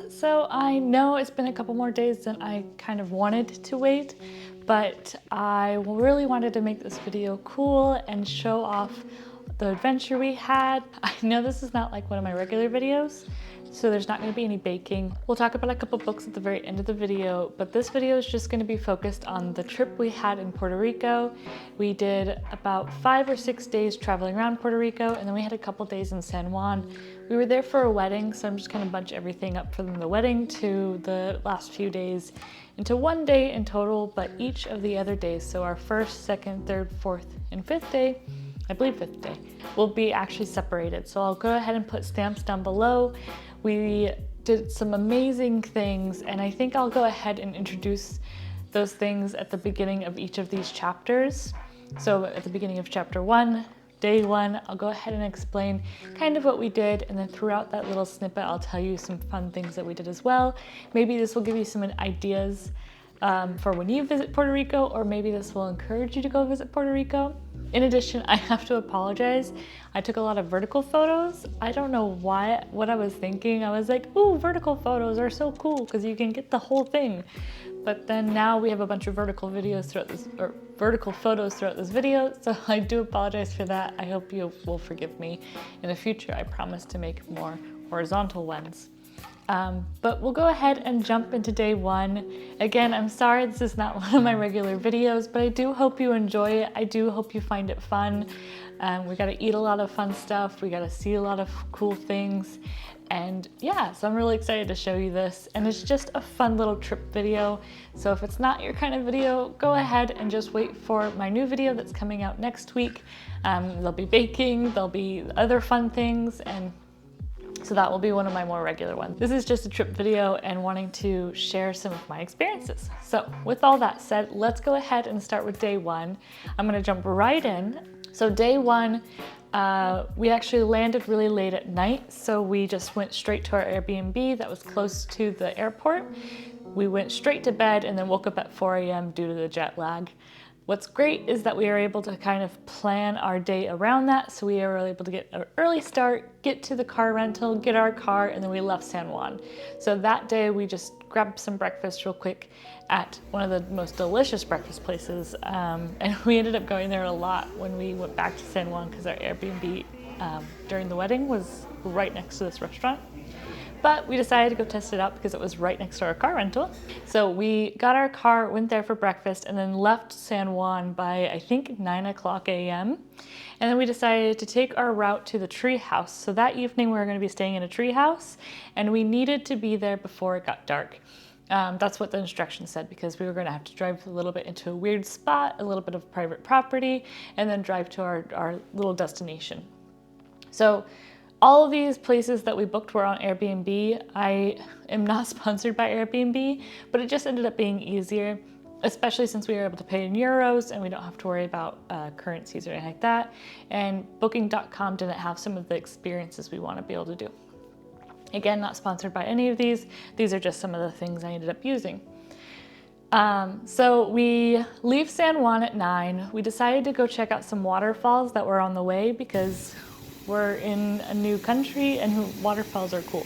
So I know it's been a couple more days than I kind of wanted to wait, but I really wanted to make this video cool and show off the adventure we had. I know this is not like one of my regular videos, so there's not going to be any baking. We'll talk about a couple books at the very end of the video, but this video is just going to be focused on the trip we had in Puerto Rico. We did about 5 or 6 days traveling around Puerto Rico, and then we had a couple days in San Juan. We were there for a wedding, so I'm just going to bunch everything up from the wedding to the last few days into one day in total, but each of the other days, so our first, second, third, fourth, and fifth day, I believe fifth day, will be actually separated. So I'll go ahead and put stamps down below. We did some amazing things, and I think I'll go ahead and introduce those things at the beginning of each of these chapters. So at the beginning of chapter 1, day 1, I'll go ahead and explain kind of what we did, and then throughout that little snippet, I'll tell you some fun things that we did as well. Maybe this will give you some ideas for when you visit Puerto Rico, or maybe this will encourage you to go visit Puerto Rico. In addition, I have to apologize. I took a lot of vertical photos. I don't know what I was thinking. I was like, ooh, vertical photos are so cool because you can get the whole thing. But then now we have a bunch of vertical videos throughout this, or vertical photos throughout this video. So I do apologize for that. I hope you will forgive me. In the future, I promise to make more horizontal ones. But we'll go ahead and jump into day 1. Again, I'm sorry this is not one of my regular videos, but I do hope you enjoy it. I do hope you find it fun. We got to eat a lot of fun stuff. We got to see a lot of cool things. And yeah, so I'm really excited to show you this. And it's just a fun little trip video. So if it's not your kind of video, go ahead and just wait for my new video that's coming out next week. There'll be baking, there'll be other fun things, and so that will be one of my more regular ones. This is just a trip video and wanting to share some of my experiences. So with all that said, let's go ahead and start with day 1. I'm gonna jump right in. So day 1, we actually landed really late at night. So we just went straight to our Airbnb that was close to the airport. We went straight to bed and then woke up at 4 a.m. due to the jet lag. What's great is that we are able to kind of plan our day around that. So we were able to get an early start, get to the car rental, get our car, and then we left San Juan. So that day we just grabbed some breakfast real quick at one of the most delicious breakfast places. And we ended up going there a lot when we went back to San Juan because our Airbnb during the wedding was right next to this restaurant. But we decided to go test it out because it was right next to our car rental. So we got our car, went there for breakfast, and then left San Juan by, I think, 9 o'clock a.m. And then we decided to take our route to the Treehouse. So that evening we were going to be staying in a treehouse, and we needed to be there before it got dark. That's what the instructions said, because we were going to have to drive a little bit into a weird spot, a little bit of private property, and then drive to our little destination. So all of these places that we booked were on Airbnb. I am not sponsored by Airbnb, but it just ended up being easier, especially since we were able to pay in euros and we don't have to worry about currencies or anything like that. And booking.com didn't have some of the experiences we want to be able to do. Again, not sponsored by any of these. These are just some of the things I ended up using. So we leave San Juan at 9. We decided to go check out some waterfalls that were on the way because we're in a new country and waterfalls are cool.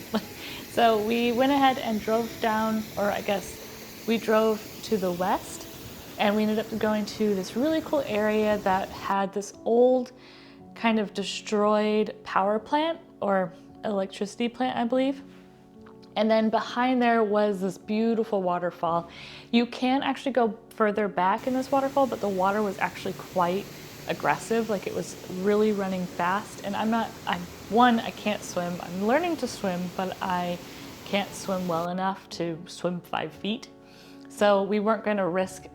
So we went ahead and drove down, or I guess we drove to the west, and we ended up going to this really cool area that had this old kind of destroyed power plant or electricity plant, I believe. And then behind there was this beautiful waterfall. You can actually go further back in this waterfall, but the water was actually quite aggressive, like it was really running fast. And I can't swim. I'm learning to swim, but I can't swim well enough to swim 5 feet. So we weren't going to risk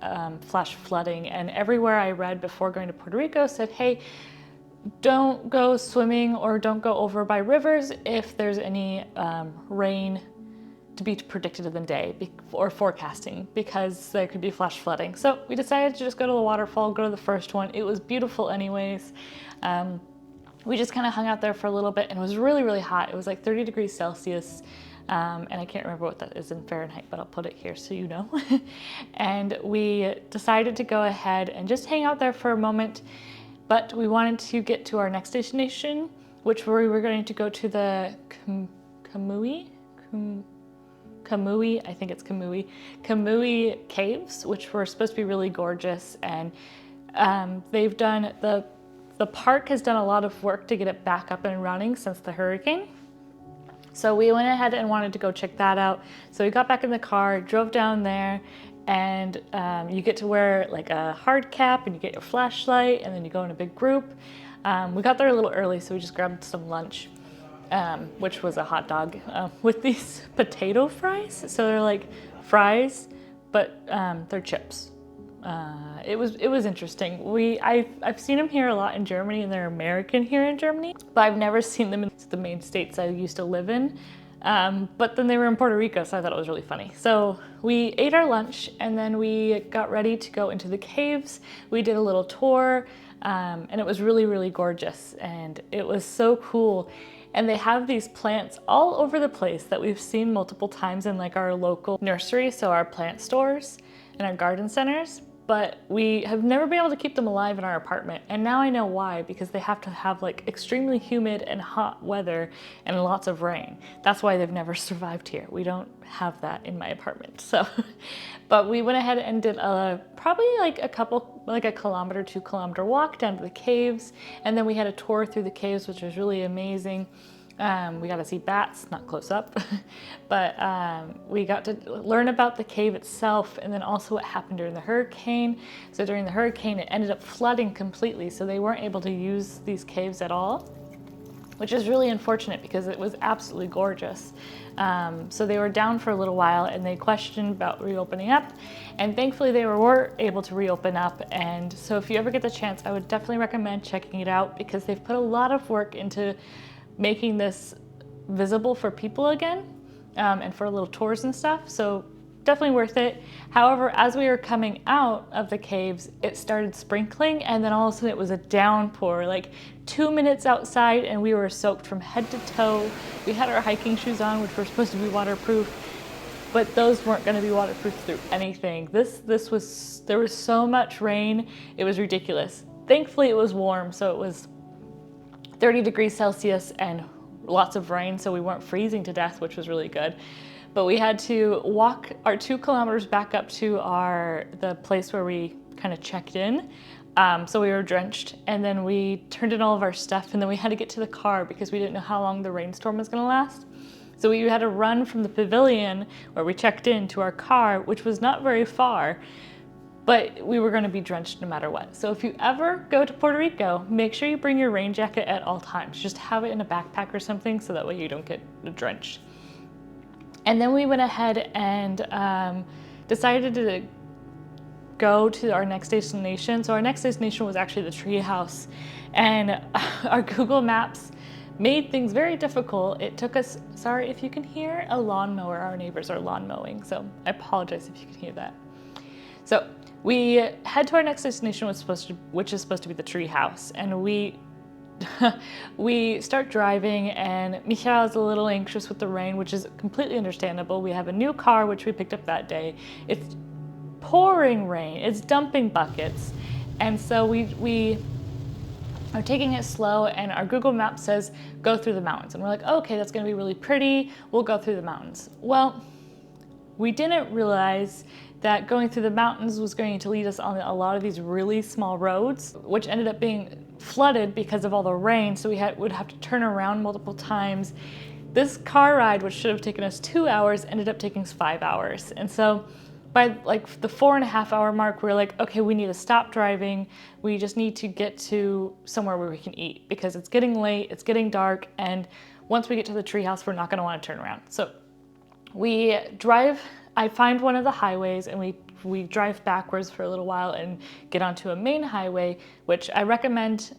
flash flooding. And everywhere I read before going to Puerto Rico said, hey, don't go swimming or don't go over by rivers if there's any rain to be predicted in the day or forecasting, because there could be flash flooding. So we decided to just go to the waterfall, go to the first one. It was beautiful anyways. We just kind of hung out there for a little bit, and it was really, really hot. It was like 30 degrees Celsius. And I can't remember what that is in Fahrenheit, but I'll put it here so you know. And we decided to go ahead and just hang out there for a moment, but we wanted to get to our next destination, which we were going to go to the Kamui, I think it's Kamui caves, which were supposed to be really gorgeous. And they've done, the park has done a lot of work to get it back up and running since the hurricane. So we went ahead and wanted to go check that out. So we got back in the car, drove down there, and you get to wear like a hard cap and you get your flashlight, and then you go in a big group. We got there a little early, so we just grabbed some lunch, which was a hot dog with these potato fries. So they're like fries, but they're chips. It was interesting. I've seen them here a lot in Germany, and they're American here in Germany, but I've never seen them in the main states I used to live in. But then they were in Puerto Rico, so I thought it was really funny. So we ate our lunch, and then we got ready to go into the caves. We did a little tour, and it was really, really gorgeous, and it was so cool. And they have these plants all over the place that we've seen multiple times in like our local nursery, so our plant stores and our garden centers, but we have never been able to keep them alive in our apartment. And now I know why, because they have to have like extremely humid and hot weather and lots of rain. That's why they've never survived here. We don't have that in my apartment. So, but we went ahead and did probably like a 1-kilometer, 2-kilometer walk down to the caves. And then we had a tour through the caves, which was really amazing. We got to see bats, not close up, but we got to learn about the cave itself, and then also what happened during the hurricane. So during the hurricane, it ended up flooding completely, so they weren't able to use these caves at all, which is really unfortunate because it was absolutely gorgeous. So they were down for a little while, and they questioned about reopening up, and thankfully they were able to reopen up. And so if you ever get the chance, I would definitely recommend checking it out, because they've put a lot of work into making this visible for people again, and for little tours and stuff. So definitely worth it. However, as we were coming out of the caves, it started sprinkling, and then all of a sudden it was a downpour, like 2 minutes outside, and we were soaked from head to toe. We had our hiking shoes on, which were supposed to be waterproof, but those weren't going to be waterproof through anything. There was so much rain, it was ridiculous. Thankfully it was warm, so it was 30 degrees Celsius and lots of rain, so we weren't freezing to death, which was really good. But we had to walk our 2 kilometers back up to the place where we kind of checked in. So we were drenched, and then we turned in all of our stuff, and then we had to get to the car because we didn't know how long the rainstorm was gonna last. So we had to run from the pavilion where we checked in to our car, which was not very far, but we were gonna be drenched no matter what. So if you ever go to Puerto Rico, make sure you bring your rain jacket at all times. Just have it in a backpack or something so that way you don't get drenched. And then we went ahead and decided to go to our next destination. So our next destination was actually the Treehouse, and our Google Maps made things very difficult. It took us, sorry if you can hear a lawnmower, our neighbors are lawn mowing, so I apologize if you can hear that. So we head to our next destination, which is supposed to be the Treehouse, and we start driving, and Michael is a little anxious with the rain, which is completely understandable. We have a new car, which we picked up that day. It's pouring rain, it's dumping buckets, and so we are taking it slow, and our Google Maps says go through the mountains, and we're like, okay, that's gonna be really pretty, we'll go through the mountains. Well, we didn't realize that going through the mountains was going to lead us on a lot of these really small roads, which ended up being flooded because of all the rain, so we would have to turn around multiple times. This car ride, which should have taken us 2 hours, ended up taking us 5 hours. And so by like the 4.5 hour mark, we were like, okay, we need to stop driving. We just need to get to somewhere where we can eat, because it's getting late, it's getting dark, and once we get to the Treehouse, we're not gonna wanna turn around. So we drive, I find one of the highways, and we drive backwards for a little while and get onto a main highway, which I recommend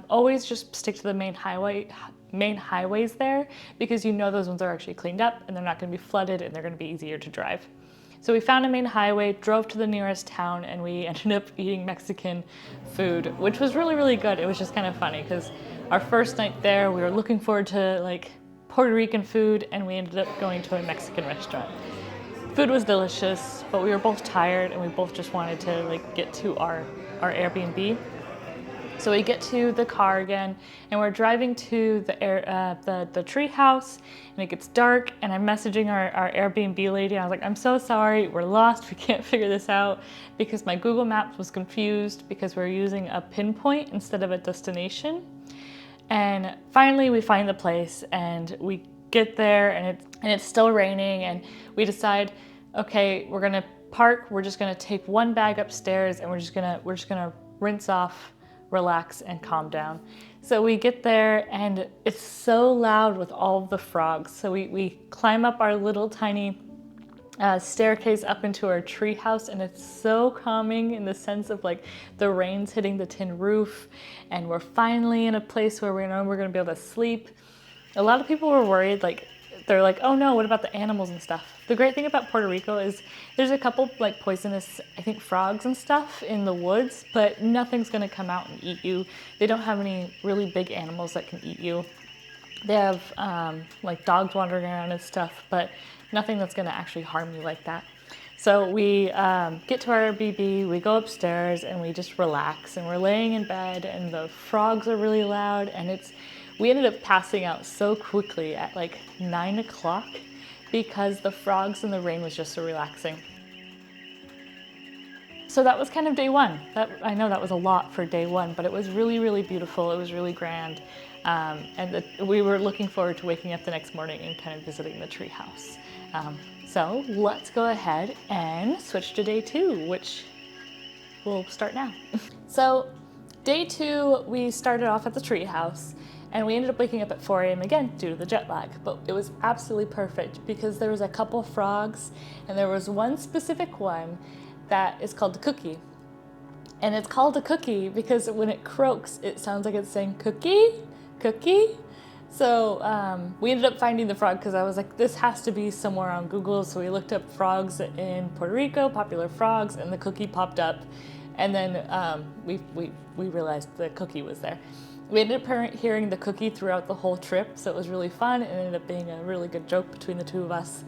always just stick to the main highways there, because you know those ones are actually cleaned up and they're not gonna be flooded and they're gonna be easier to drive. So we found a main highway, drove to the nearest town, and we ended up eating Mexican food, which was really, really good. It was just kind of funny because our first night there, we were looking forward to like Puerto Rican food, and we ended up going to a Mexican restaurant. Food was delicious, but we were both tired, and we both just wanted to like get to our Airbnb. So we get to the car again, and we're driving to the tree house, and it gets dark, and I'm messaging our Airbnb lady. I was like, I'm so sorry, we're lost, we can't figure this out, because my Google Maps was confused because we're using a pinpoint instead of a destination. And finally we find the place, and we get there, and it's still raining, and we decide, okay, we're gonna park, we're just gonna take one bag upstairs, and we're just gonna rinse off, relax, and calm down. So we get there, and it's so loud with all of the frogs. So we climb up our little tiny staircase up into our tree house, and it's so calming in the sense of like the rain's hitting the tin roof, and we're finally in a place where we know we're gonna be able to sleep. A lot of people were worried, like they're like, oh no, what about the animals and stuff? The great thing about Puerto Rico is there's a couple like poisonous, I think, frogs and stuff in the woods, but nothing's gonna come out and eat you. They don't have any really big animals that can eat you. They have like dogs wandering around and stuff, but nothing that's gonna actually harm you like that. So we get to our Airbnb, we go upstairs, and we just relax, and we're laying in bed, and the frogs are really loud, and we ended up passing out so quickly at like 9 o'clock because the frogs and the rain was just so relaxing. So that was kind of day one. I know that was a lot for day one, but it was really, really beautiful. It was really grand. We were looking forward to waking up the next morning and kind of visiting the tree house. So let's go ahead and switch to day two, which we'll start now. So day two, we started off at the tree house, and we ended up waking up at 4 a.m. again due to the jet lag, but it was absolutely perfect because there was a couple frogs, and there was one specific one that is called the cookie. And it's called a cookie because when it croaks, it sounds like it's saying cookie, cookie. So we ended up finding the frog because I was like, this has to be somewhere on Google. So we looked up frogs in Puerto Rico, popular frogs, and the cookie popped up. And then we realized the cookie was there. We ended up hearing the cookie throughout the whole trip, so it was really fun. It ended up being a really good joke between the two of us.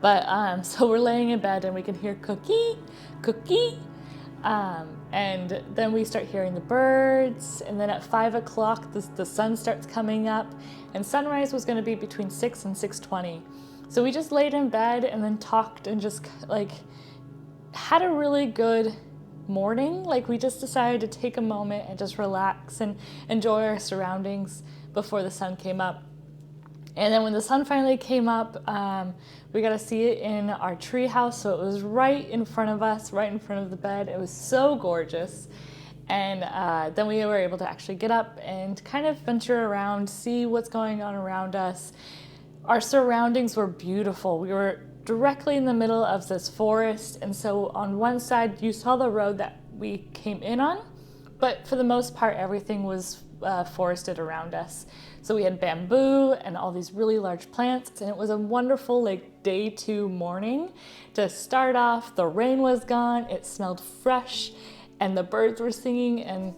But so we're laying in bed and we can hear cookie, cookie. And then we start hearing the birds, and then at 5 o'clock the sun starts coming up, and sunrise was going to be between 6 and 6:20. So we just laid in bed and then talked and just like had a really good morning. Like we just decided to take a moment and just relax and enjoy our surroundings before the sun came up. And then when the sun finally came up, we got to see it in our tree house. So it was right in front of us, right in front of the bed. It was so gorgeous. And then we were able to actually get up and kind of venture around, see what's going on around us. Our surroundings were beautiful. We were directly in the middle of this forest. And so on one side, you saw the road that we came in on, but for the most part, everything was forested around us. So we had bamboo and all these really large plants, and it was a wonderful like day two morning to start off. The rain was gone, it smelled fresh, and the birds were singing, and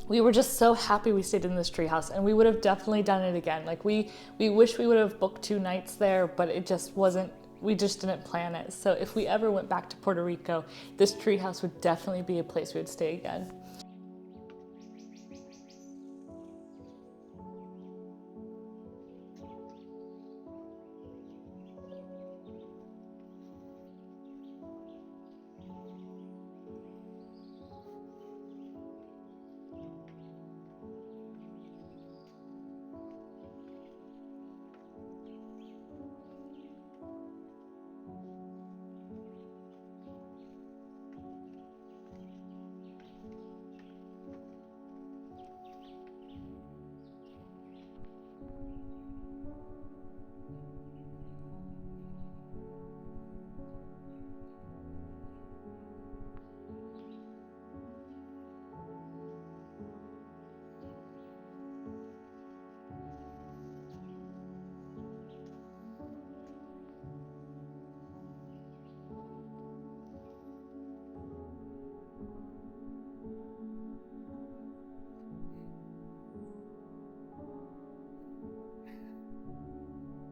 we were just so happy we stayed in this treehouse, and we would have definitely done it again. Like we wish we would have booked 2 nights there, but it just wasn't, we just didn't plan it. So if we ever went back to Puerto Rico, this treehouse would definitely be a place we would stay again.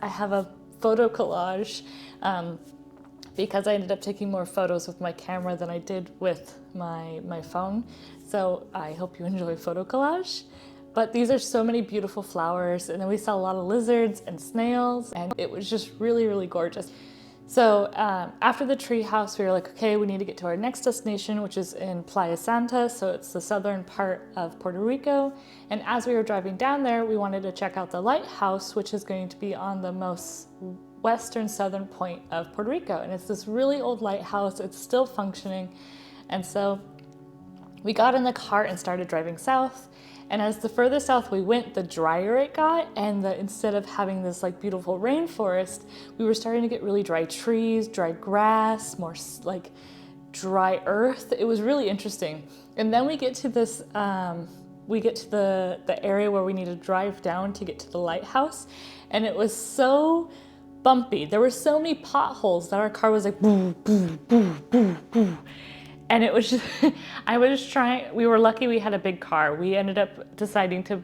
I have a photo collage because I ended up taking more photos with my camera than I did with my phone. So I hope you enjoy photo collage. But these are so many beautiful flowers, and then we saw a lot of lizards and snails, and it was just really, really gorgeous. So after the treehouse, we were like, okay, we need to get to our next destination, which is in Playa Santa. So it's the southern part of Puerto Rico. And as we were driving down there, we wanted to check out the lighthouse, which is going to be on the most western southern point of Puerto Rico. And it's this really old lighthouse. It's still functioning. And so we got in the car and started driving south. And as the further south we went, the drier it got, and instead of having this like beautiful rainforest, we were starting to get really dry trees, dry grass, more like dry earth. It was really interesting. And then we get to this, we get to the area where we need to drive down to get to the lighthouse, and it was so bumpy. There were so many potholes that our car was like boo, boo, boo, boo, boo. And it was just, I was just trying, we were lucky we had a big car. We ended up deciding to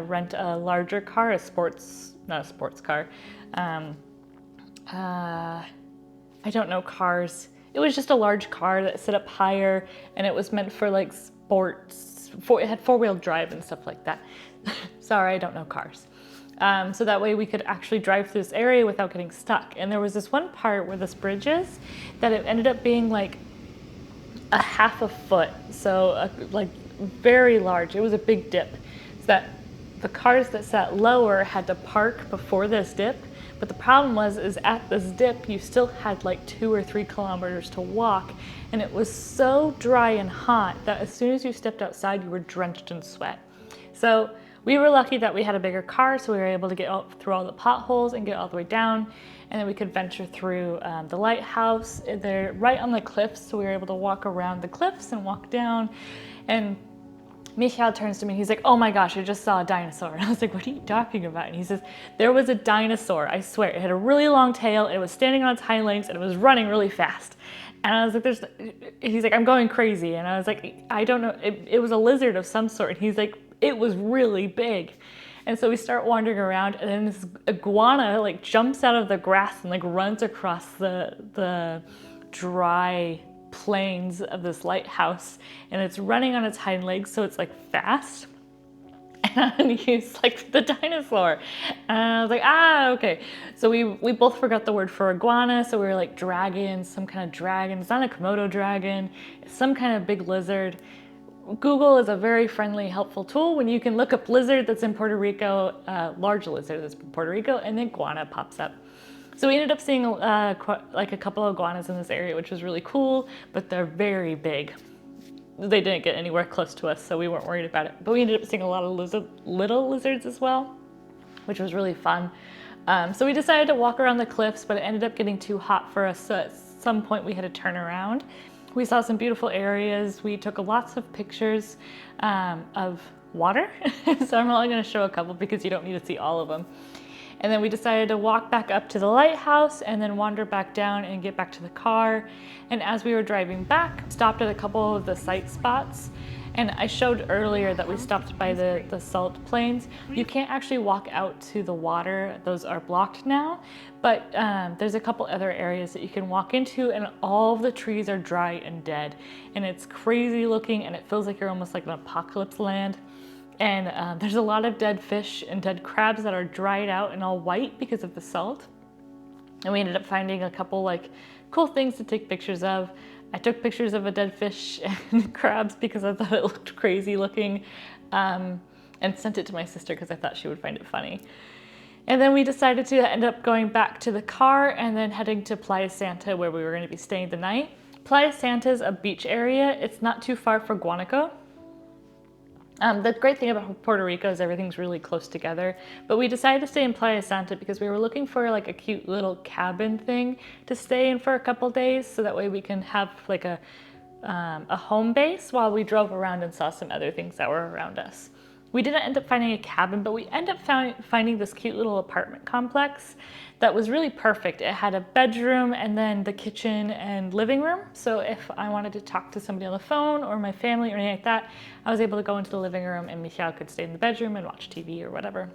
rent a larger car, not a sports car. I don't know cars. It was just a large car that set up higher, and it was meant for like sports, it had four-wheel drive and stuff like that. Sorry, I don't know cars. So that way we could actually drive through this area without getting stuck. And there was this one part where this bridge is, that it ended up being like a half a foot, so like very large. It was a big dip, so that the cars that sat lower had to park before this dip. But the problem is at this dip you still had like 2 or 3 kilometers to walk, and it was so dry and hot that as soon as you stepped outside you were drenched in sweat. So we were lucky that we had a bigger car, so we were able to get through all the potholes and get all the way down, and then we could venture through the lighthouse. They're right on the cliffs, so we were able to walk around the cliffs and walk down. And Michael turns to me, he's like, oh my gosh, I just saw a dinosaur. And I was like, what are you talking about? And he says, there was a dinosaur, I swear. It had a really long tail, it was standing on its hind legs, and it was running really fast. And I was like, he's like, I'm going crazy. And I was like, I don't know, it was a lizard of some sort. And he's like, it was really big. And so we start wandering around, and then this iguana like jumps out of the grass and like runs across the dry plains of this lighthouse, and it's running on its hind legs, so it's like fast. And he's like the dinosaur, and I was like, okay. So we both forgot the word for iguana, so we were like dragon, some kind of dragon. It's not a Komodo dragon, it's some kind of big lizard. Google is a very friendly, helpful tool when you can look up lizard that's in Puerto Rico, large lizard that's in Puerto Rico, and then iguana pops up. So we ended up seeing like a couple of iguanas in this area, which was really cool, but they're very big. They didn't get anywhere close to us, so we weren't worried about it. But we ended up seeing a lot of little lizards as well, which was really fun. So we decided to walk around the cliffs, but it ended up getting too hot for us, so at some point we had to turn around. We saw some beautiful areas. We took lots of pictures of water. So I'm only going to show a couple because you don't need to see all of them. And then we decided to walk back up to the lighthouse and then wander back down and get back to the car. And as we were driving back, stopped at a couple of the sight spots. And I showed earlier that we stopped by the salt plains. You can't actually walk out to the water. Those are blocked now. But there's a couple other areas that you can walk into, and all of the trees are dry and dead. And it's crazy looking, and it feels like you're almost like an apocalypse land. And there's a lot of dead fish and dead crabs that are dried out and all white because of the salt. And we ended up finding a couple like cool things to take pictures of. I took pictures of a dead fish and crabs because I thought it looked crazy looking, and sent it to my sister because I thought she would find it funny. And then we decided to end up going back to the car and then heading to Playa Santa, where we were going to be staying the night. Playa Santa is a beach area. It's not too far from Guanaco. The great thing about Puerto Rico is everything's really close together, but we decided to stay in Playa Santa because we were looking for like a cute little cabin thing to stay in for a couple days, so that way we can have like a home base while we drove around and saw some other things that were around us. We didn't end up finding a cabin, but we ended up finding this cute little apartment complex that was really perfect. It had a bedroom and then the kitchen and living room. So if I wanted to talk to somebody on the phone or my family or anything like that, I was able to go into the living room and Michael could stay in the bedroom and watch TV or whatever.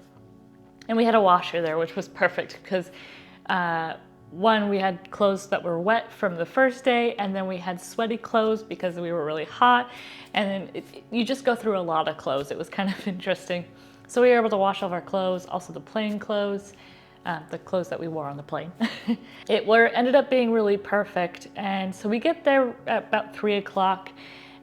And we had a washer there, which was perfect because one, we had clothes that were wet from the first day, and then we had sweaty clothes because we were really hot, and then you just go through a lot of clothes. It was kind of interesting. So we were able to wash all of our clothes, also the plane clothes, the clothes that we wore on the plane. It ended up being really perfect, and so we get there at about 3 o'clock,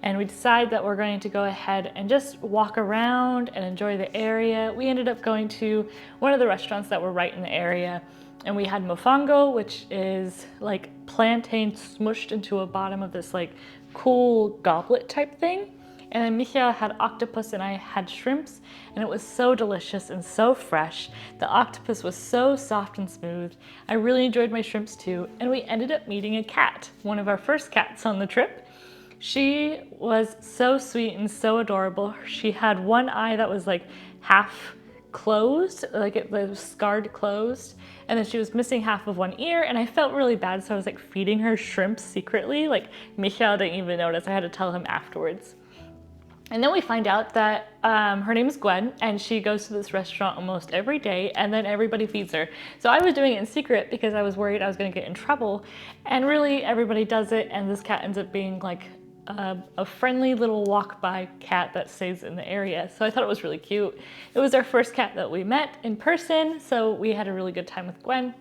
and we decide that we're going to go ahead and just walk around and enjoy the area. We ended up going to one of the restaurants that were right in the area, and we had mofongo, which is like plantain smushed into a bottom of this like cool goblet type thing. And then Micha had octopus and I had shrimps, and it was so delicious and so fresh. The octopus was so soft and smooth. I really enjoyed my shrimps too, and we ended up meeting a cat, one of our first cats on the trip. She was so sweet and so adorable. She had one eye that was like half closed, like it was scarred closed, and then she was missing half of one ear, and I felt really bad, so I was like feeding her shrimps secretly. Like Michael didn't even notice. I had to tell him afterwards. And then we find out that her name is Gwen, and she goes to this restaurant almost every day, and then everybody feeds her. So I was doing it in secret because I was worried I was gonna get in trouble, and really everybody does it, and this cat ends up being like a friendly little walk-by cat that stays in the area. So I thought it was really cute. It was our first cat that we met in person, so we had a really good time with Gwen.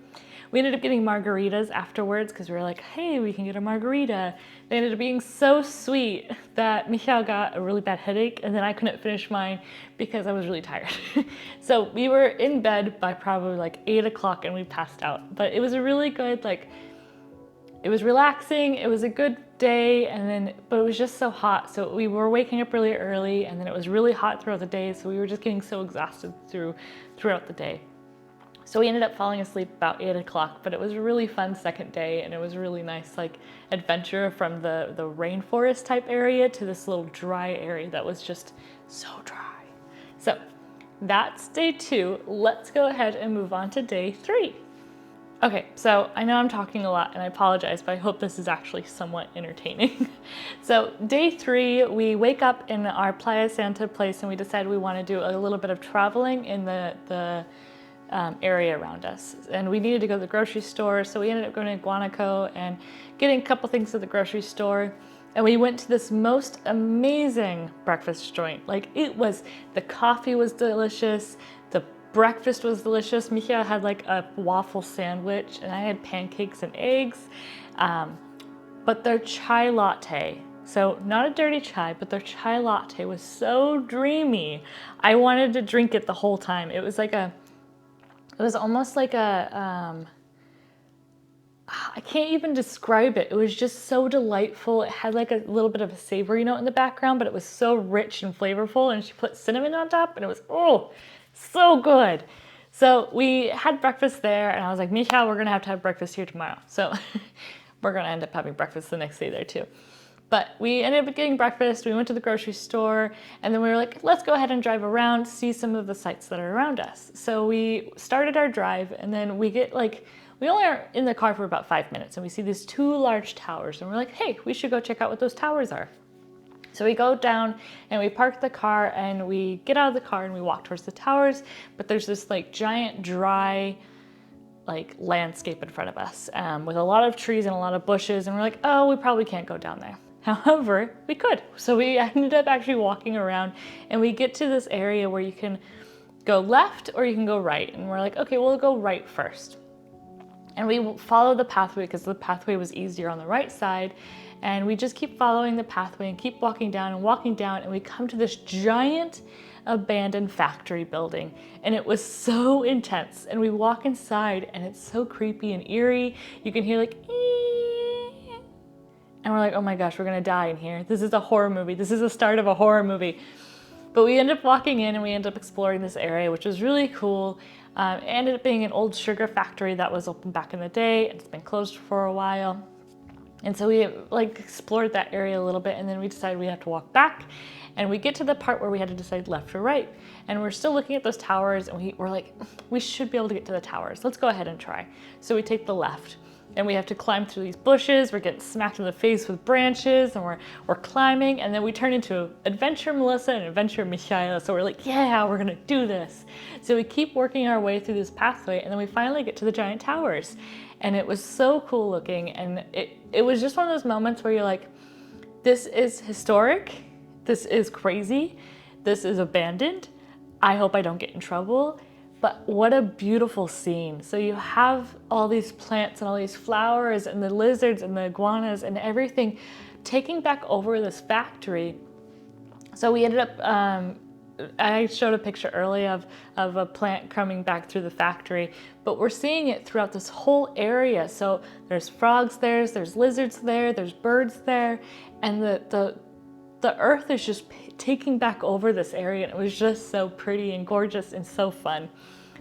We ended up getting margaritas afterwards because we were like, hey, we can get a margarita. They ended up being so sweet that Michal got a really bad headache, and then I couldn't finish mine because I was really tired. So we were in bed by probably like 8 o'clock and we passed out. But it was a really good, like, it was relaxing, it was a good day, but it was just so hot. So we were waking up really early, and then it was really hot throughout the day, so we were just getting so exhausted throughout the day. So we ended up falling asleep about 8 o'clock, but it was a really fun second day, and it was a really nice like adventure from the rainforest type area to this little dry area that was just so dry. So that's day 2. Let's go ahead and move on to day 3. Okay, so I know I'm talking a lot and I apologize, but I hope this is actually somewhat entertaining. So day 3, we wake up in our Playa Santa place and we decide we want to do a little bit of traveling in the area around us. And we needed to go to the grocery store, so we ended up going to Guanaco and getting a couple things at the grocery store. And we went to this most amazing breakfast joint. Like the coffee was delicious, the breakfast was delicious. Micha had like a waffle sandwich and I had pancakes and eggs. But their chai latte, so not a dirty chai, but their chai latte was so dreamy. I wanted to drink it the whole time. It was almost like I can't even describe it. It was just so delightful. It had like a little bit of a savory note in the background, but it was so rich and flavorful, and she put cinnamon on top, and it was, oh, so good. So we had breakfast there, and I was like, Michal, we're gonna have to have breakfast here tomorrow. So we're gonna end up having breakfast the next day there too. But we ended up getting breakfast, we went to the grocery store, and then we were like, let's go ahead and drive around, see some of the sights that are around us. So we started our drive, and then we only are in the car for about 5 minutes, and we see these 2 large towers, and we're like, hey, we should go check out what those towers are. So we go down and we park the car and we get out of the car and we walk towards the towers, but there's this like giant dry like landscape in front of us with a lot of trees and a lot of bushes, and we're like, oh, we probably can't go down there. However, we could. So we ended up actually walking around, and we get to this area where you can go left or you can go right, and we're like, okay, we'll go right first. And we follow the pathway because the pathway was easier on the right side. And we just keep following the pathway and keep walking down, and we come to this giant abandoned factory building. And it was so intense. And we walk inside and it's so creepy and eerie. You can hear like, ee. And we're like, oh my gosh, we're gonna die in here. This is a horror movie. This is the start of a horror movie. But we end up walking in and we end up exploring this area, which was really cool. It ended up being an old sugar factory that was open back in the day. It's been closed for a while. And so we like explored that area a little bit, and then we decided we have to walk back, and we get to the part where we had to decide left or right. And we're still looking at those towers, and we're like, we should be able to get to the towers. Let's go ahead and try. So we take the left. and we have to climb through these bushes. We're getting smacked in the face with branches, and we're climbing, and then we turn into Adventure Melissa and Adventure Michaela. So we're like, yeah, we're gonna do this. So we keep working our way through this pathway, and then we finally get to the giant towers. And it was so cool looking, and it was just one of those moments where you're like, this is historic, this is crazy, this is abandoned. I hope I don't get in trouble. But what a beautiful scene. So you have all these plants and all these flowers and the lizards and the iguanas and everything taking back over this factory. So we ended up, I showed a picture earlier of a plant coming back through the factory, but we're seeing it throughout this whole area. So there's frogs there, there's lizards there, there's birds there, and the earth is just taking back over this area, and it was just so pretty and gorgeous and so fun.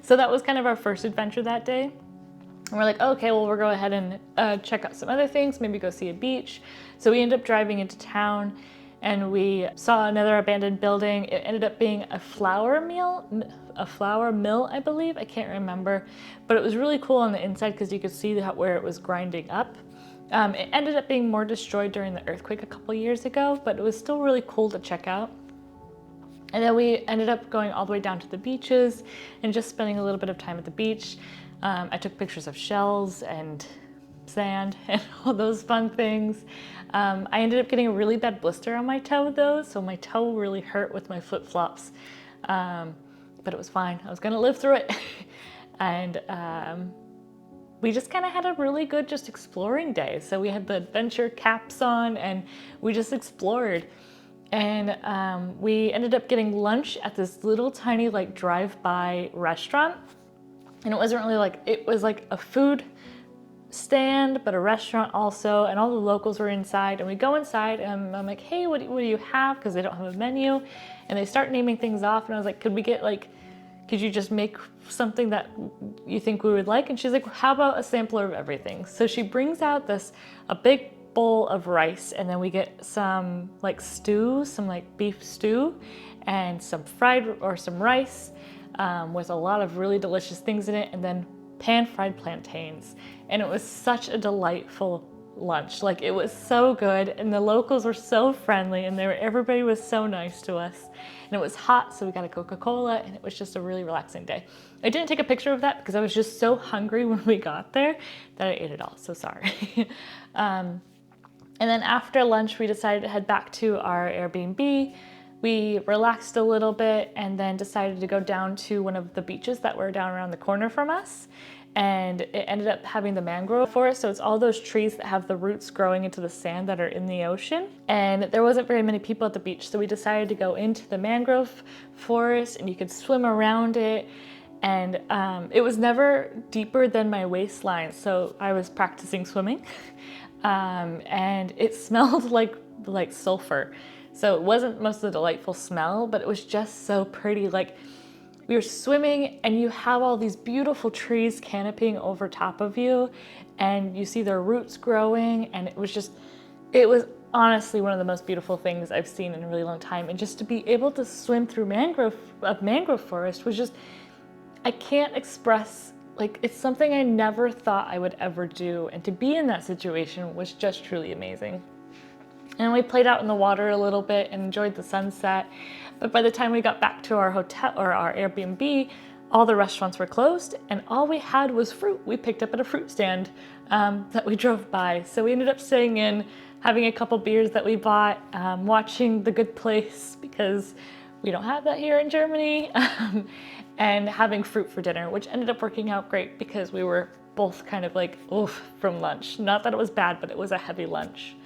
So that was kind of our first adventure that day. And we're like, okay, well, we'll go ahead and check out some other things, maybe go see a beach. So we ended up driving into town, and we saw another abandoned building. It ended up being a flour mill, I believe. I can't remember, but it was really cool on the inside because you could see where it was grinding up. It ended up being more destroyed during the earthquake a couple years ago, but it was still really cool to check out. And then we ended up going all the way down to the beaches and just spending a little bit of time at the beach. I took pictures of shells and sand and all those fun things. I ended up getting a really bad blister on my toe though, so my toe really hurt with my flip-flops. But it was fine. I was gonna live through it. And we just kind of had a really good just exploring day. So we had the adventure caps on and we just explored. And we ended up getting lunch at this little tiny like drive-by restaurant. And it wasn't really like, it was like a food stand, but a restaurant also, and all the locals were inside. And we go inside and I'm like, hey, what do you have? Because they don't have a menu. And they start naming things off, and I was like, could you just make something that you think we would like? And she's like, how about a sampler of everything? So she brings out a big bowl of rice, and then we get some like stew, some like beef stew, and some rice with a lot of really delicious things in it, and then pan-fried plantains. And it was such a delightful lunch. Like, it was so good, and the locals were so friendly, and everybody was so nice to us. And it was hot, so we got a Coca-Cola, and it was just a really relaxing day. I didn't take a picture of that because I was just so hungry when we got there that I ate it all, so sorry. And then after lunch, we decided to head back to our Airbnb. We relaxed a little bit and then decided to go down to one of the beaches that were down around the corner from us. And it ended up having the mangrove forest. So it's all those trees that have the roots growing into the sand that are in the ocean. And there wasn't very many people at the beach. So we decided to go into the mangrove forest, and you could swim around it. And it was never deeper than my waistline. So I was practicing swimming. And it smelled like sulfur. So it wasn't most of the delightful smell, but it was just so pretty. Like, we were swimming and you have all these beautiful trees canopying over top of you, and you see their roots growing, and it was honestly one of the most beautiful things I've seen in a really long time. And just to be able to swim through mangrove forest was just, I can't express, like, it's something I never thought I would ever do. And to be in that situation was just truly amazing. And we played out in the water a little bit and enjoyed the sunset. But by the time we got back to our hotel or our Airbnb, all the restaurants were closed and all we had was fruit. We picked up at a fruit stand that we drove by. So we ended up staying in, having a couple beers that we bought, watching The Good Place because we don't have that here in Germany, and having fruit for dinner, which ended up working out great because we were both kind of like, oof, from lunch. Not that it was bad, but it was a heavy lunch.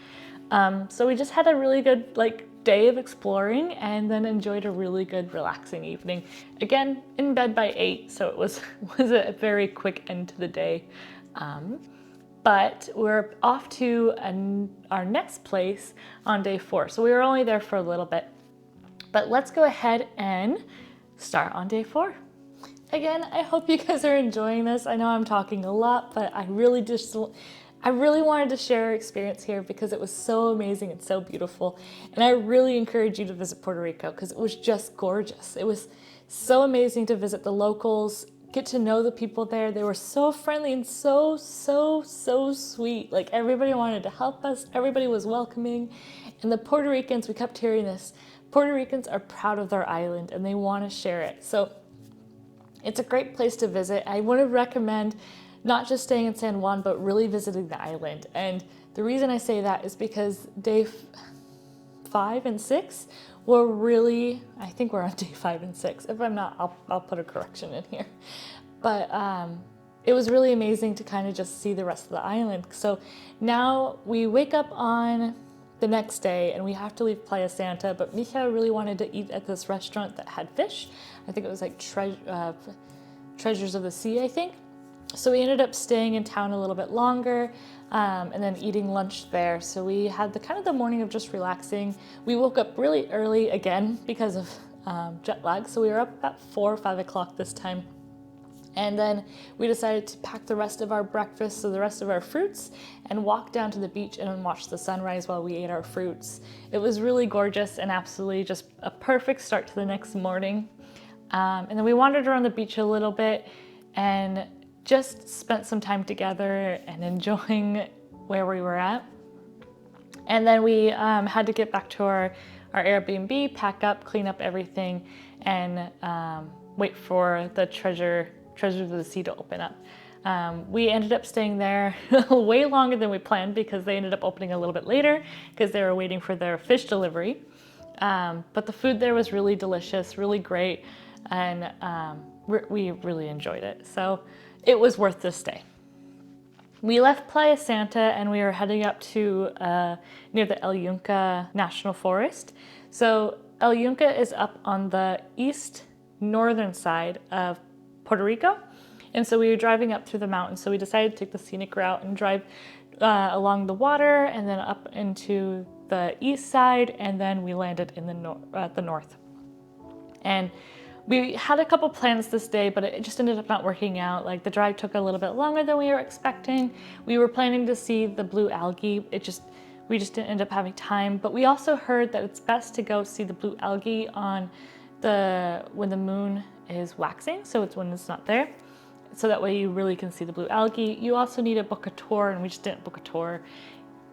So we just had a really good day of exploring, and then enjoyed a really good relaxing evening. Again, in bed by 8, so it was a very quick end to the day. But we're off to our next place on day 4. So we were only there for a little bit, but let's go ahead and start on day 4. Again, I hope you guys are enjoying this. I know I'm talking a lot, but I really wanted to share our experience here because it was so amazing and so beautiful. And I really encourage you to visit Puerto Rico because it was just gorgeous. It was so amazing to visit the locals, get to know the people there. They were so friendly and so sweet. Like everybody wanted to help us. Everybody was welcoming. And the Puerto Ricans, we kept hearing this, Puerto Ricans are proud of their island and they want to share it. So it's a great place to visit. I would recommend not just staying in San Juan, but really visiting the island. And the reason I say that is because day 5 and 6 were really, I think we're on day 5 and 6. If I'm not, I'll put a correction in here. But it was really amazing to kind of just see the rest of the island. So now we wake up on the next day and we have to leave Playa Santa, but Mija really wanted to eat at this restaurant that had fish. I think it was like Treasures of the Sea, I think. So we ended up staying in town a little bit longer and then eating lunch there. So we had the kind of the morning of just relaxing. We woke up really early again because of jet lag. So we were up about 4 or 5 o'clock this time. And then we decided to pack the rest of our breakfast, so the rest of our fruits, and walk down to the beach and watch the sunrise while we ate our fruits. It was really gorgeous and absolutely just a perfect start to the next morning. And then we wandered around the beach a little bit and just spent some time together and enjoying where we were at. And then we had to get back to our Airbnb, pack up, clean up everything, and wait for the Treasures of the Sea to open up. We ended up staying there way longer than we planned because they ended up opening a little bit later because they were waiting for their fish delivery. But the food there was really delicious, really great, and we really enjoyed it. So it was worth the stay. We left Playa Santa and we were heading up to near the El Yunque National Forest. So El Yunque is up on the northern side of Puerto Rico. And so we were driving up through the mountains. So we decided to take the scenic route and drive along the water and then up into the east side. And then we landed in the north. And we had a couple plans this day, but it just ended up not working out. Like the drive took a little bit longer than we were expecting. We were planning to see the blue algae. We just didn't end up having time. But we also heard that it's best to go see the blue algae on when the moon is waxing, so it's when it's not there. So that way you really can see the blue algae. You also need to book a tour, and we just didn't book a tour.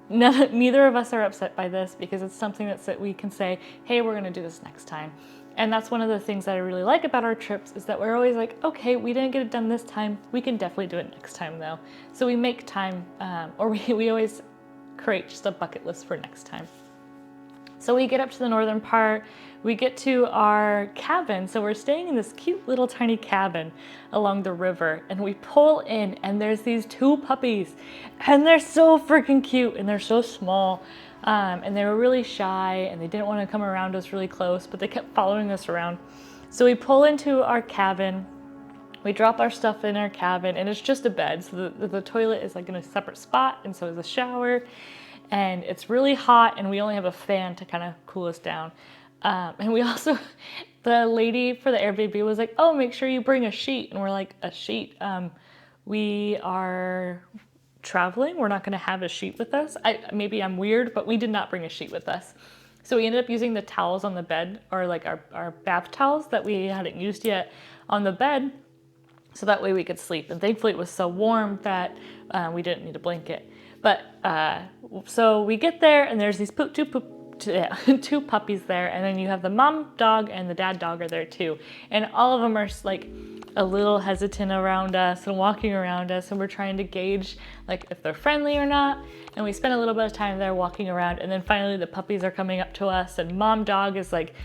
Neither of us are upset by this because it's something that we can say, hey, we're gonna do this next time. And that's one of the things that I really like about our trips is that we're always like, okay, we didn't get it done this time. We can definitely do it next time though. So we make time, or we always create just a bucket list for next time. So we get up to the northern part, we get to our cabin. So we're staying in this cute little tiny cabin along the river, and we pull in and there's these 2 puppies and they're so freaking cute and they're so small. And they were really shy and they didn't want to come around us really close, but they kept following us around. So we pull into our cabin, we drop our stuff in our cabin, and it's just a bed. So the toilet is like in a separate spot, and so is the shower. And it's really hot and we only have a fan to kind of cool us down. And we also, the lady for the Airbnb was like, oh, make sure you bring a sheet. And we're like, a sheet? We are traveling, we're not gonna have a sheet with us. Maybe I'm weird, but we did not bring a sheet with us. So we ended up using the towels on the bed, or like our bath towels that we hadn't used yet on the bed, so that way we could sleep. And thankfully it was so warm that we didn't need a blanket. But so we get there and there's these 2 puppies there, and then you have the mom dog and the dad dog are there too. And all of them are like a little hesitant around us and walking around us, and we're trying to gauge like if they're friendly or not. And we spent a little bit of time there walking around, and then finally the puppies are coming up to us, and mom dog is like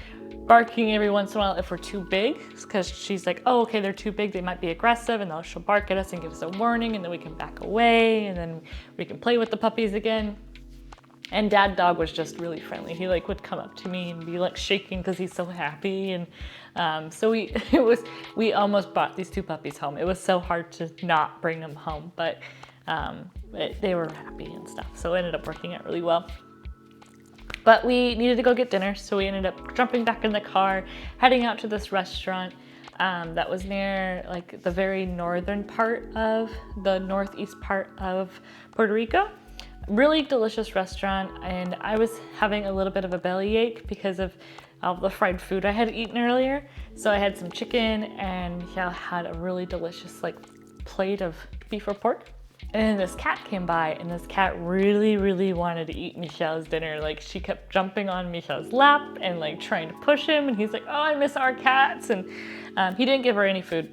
barking every once in a while if we're too big, because she's like, oh, okay, they're too big, they might be aggressive, and she'll bark at us and give us a warning, and then we can back away, and then we can play with the puppies again. And dad dog was just really friendly. He like would come up to me and be like shaking because he's so happy. And so we almost brought these 2 puppies home. It was so hard to not bring them home, but they were happy and stuff. So it ended up working out really well. But we needed to go get dinner, so we ended up jumping back in the car, heading out to this restaurant that was near like the very northern part of the northeast part of Puerto Rico. Really delicious restaurant, and I was having a little bit of a bellyache because of of the fried food I had eaten earlier. So I had some chicken, and Michelle had a really delicious like plate of beef or pork. And then this cat came by, and this cat really wanted to eat Michelle's dinner. Like, she kept jumping on Michelle's lap and like trying to push him, and he's like, oh, I miss our cats. And he didn't give her any food.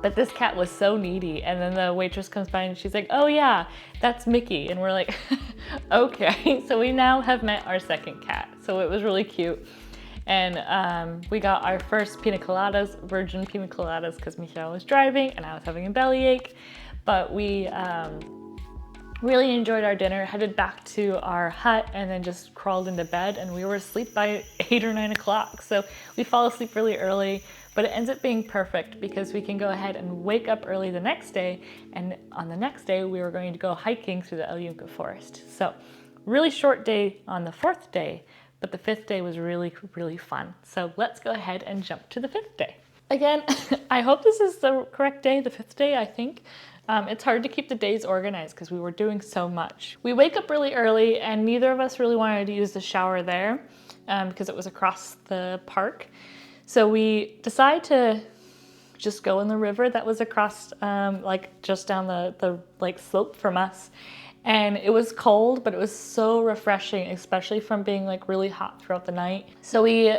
But this cat was so needy. And then the waitress comes by and she's like, oh yeah, that's Mickey. And we're like, okay. So we now have met our second cat. So it was really cute. And we got our first pina coladas, virgin pina coladas, because Michelle was driving and I was having a bellyache. But we really enjoyed our dinner, headed back to our hut, and then just crawled into bed, and we were asleep by 8 or 9 o'clock. So we fall asleep really early, but it ends up being perfect because we can go ahead and wake up early the next day. And on the next day, we were going to go hiking through the Yunque forest. So really short day on the 4th day, but the 5th day was really fun. So let's go ahead and jump to the 5th day. Again, I hope this is the correct day, the 5th day, I think. It's hard to keep the days organized because we were doing so much. We wake up really early, and neither of us really wanted to use the shower there because it was across the park. So we decided to just go in the river that was across, like just down the like slope from us. And it was cold, but it was so refreshing, especially from being like really hot throughout the night. So we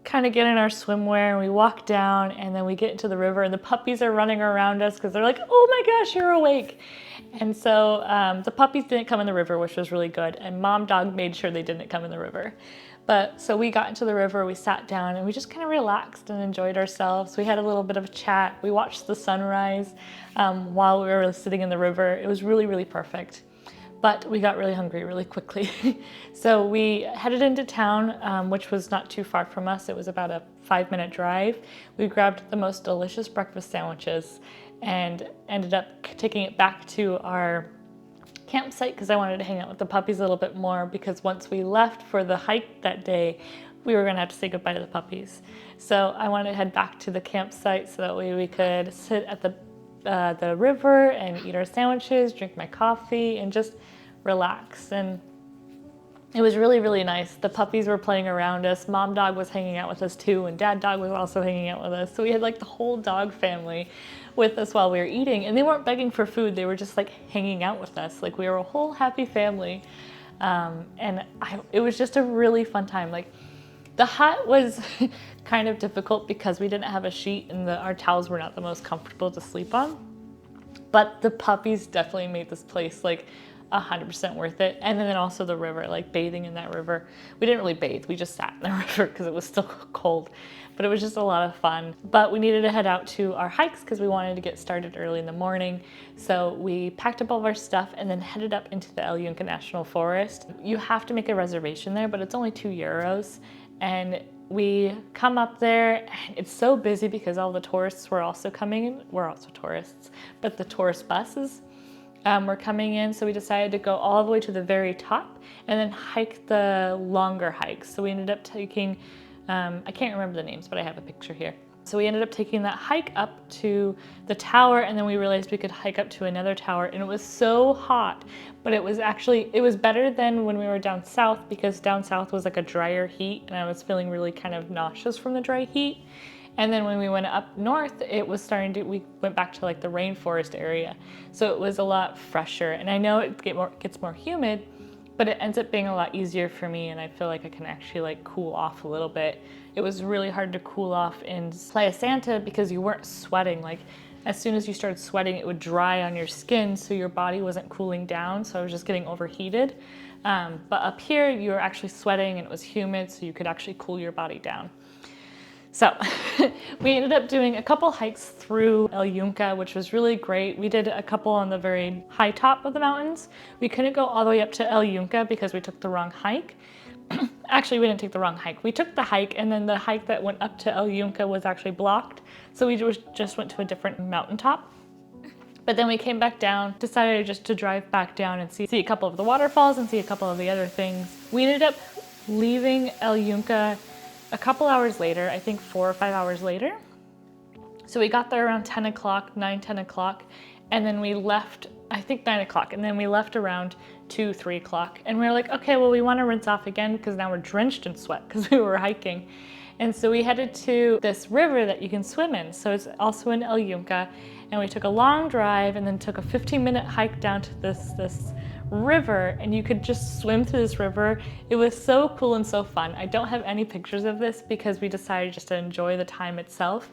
kind of get in our swimwear and we walk down, and then we get into the river, and the puppies are running around us because they're like, oh my gosh, you're awake. And so the puppies didn't come in the river, which was really good. And mom dog made sure they didn't come in the river. But so we got into the river, we sat down, and we just kind of relaxed and enjoyed ourselves. We had a little bit of a chat. We watched the sunrise while we were sitting in the river. It was really perfect. But we got really hungry really quickly. So we headed into town, which was not too far from us. It was about a 5-minute drive. We grabbed the most delicious breakfast sandwiches and ended up taking it back to our campsite because I wanted to hang out with the puppies a little bit more, because once we left for the hike that day, we were gonna have to say goodbye to the puppies. So I wanted to head back to the campsite so that way we could sit at the river and eat our sandwiches, drink my coffee, and just relax. And it was really nice. The puppies were playing around us. Mom dog was hanging out with us too, and dad dog was also hanging out with us. So we had like the whole dog family with us while we were eating, and they weren't begging for food. They were just like hanging out with us. Like we were a whole happy family. It was just a really fun time. Like the hut was kind of difficult because we didn't have a sheet, and our towels were not the most comfortable to sleep on. But the puppies definitely made this place like 100% worth it. And then also the river, like bathing in that river. We didn't really bathe, we just sat in the river because it was still cold. But it was just a lot of fun. But we needed to head out to our hikes because we wanted to get started early in the morning. So we packed up all of our stuff and then headed up into the Yunque National Forest. You have to make a reservation there, but it's only €2. And we come up there, and it's so busy because all the tourists were also coming in. We're also tourists, but the tourist buses were coming in. So we decided to go all the way to the very top and then hike the longer hikes. So we ended up taking, I can't remember the names, but I have a picture here. So we ended up taking that hike up to the tower, and then we realized we could hike up to another tower, and it was so hot, but it was better than when we were down south, because down south was like a drier heat, and I was feeling really kind of nauseous from the dry heat. And then when we went up north, we went back to like the rainforest area. So it was a lot fresher, and I know it gets more humid, but it ends up being a lot easier for me, and I feel like I can actually like cool off a little bit. It was really hard to cool off in Playa Santa because you weren't sweating. Like as soon as you started sweating, it would dry on your skin, so your body wasn't cooling down, so I was just getting overheated. But up here, you were actually sweating and it was humid, so you could actually cool your body down. So we ended up doing a couple hikes through Yunque, which was really great. We did a couple on the very high top of the mountains. We couldn't go all the way up to Yunque because we took the wrong hike. Actually, we didn't take the wrong hike. We took the hike, and then the hike that went up to Yunque was actually blocked. So we just went to a different mountaintop. But then we came back down, decided just to drive back down and see a couple of the waterfalls and see a couple of the other things. We ended up leaving Yunque a couple hours later, I think 4 or 5 hours later. So we got there around 10 o'clock, 9, 10 o'clock, and then we left I think 9 o'clock, and then we left around 2, 3 o'clock. And we were like, okay, well, we want to rinse off again because now we're drenched in sweat because we were hiking. And so we headed to this river that you can swim in. So it's also in El Yunque. And we took a long drive and then took a 15-minute hike down to this river, and you could just swim through this river. It was so cool and so fun. I don't have any pictures of this because we decided just to enjoy the time itself.